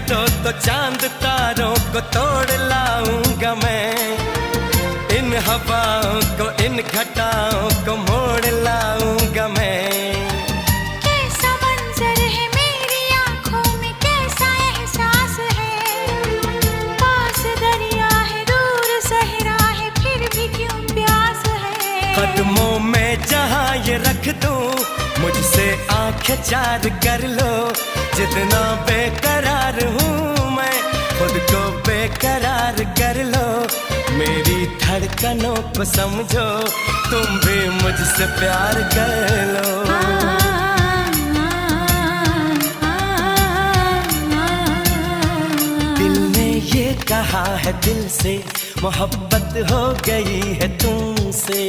दो तो चांद तारों को तोड़ लाऊंगा मैं, इन हवाओं को इन घटाओं को मोड़ लाऊंगा मैं। कैसा मंजर है मेरी आंखों में, कैसा एहसास है, पास दरिया है दूर सहरा है फिर भी क्यों प्यास है। कदमों में जहां ये रख दूं, मुझसे आंखें चार कर लो, जितना बेकरार हूँ मैं खुद को बेकरार कर लो। मेरी धड़कनों को समझो, तुम भी मुझसे प्यार कर लो। दिल ने ये कहा है दिल से, मोहब्बत हो गई है तुमसे।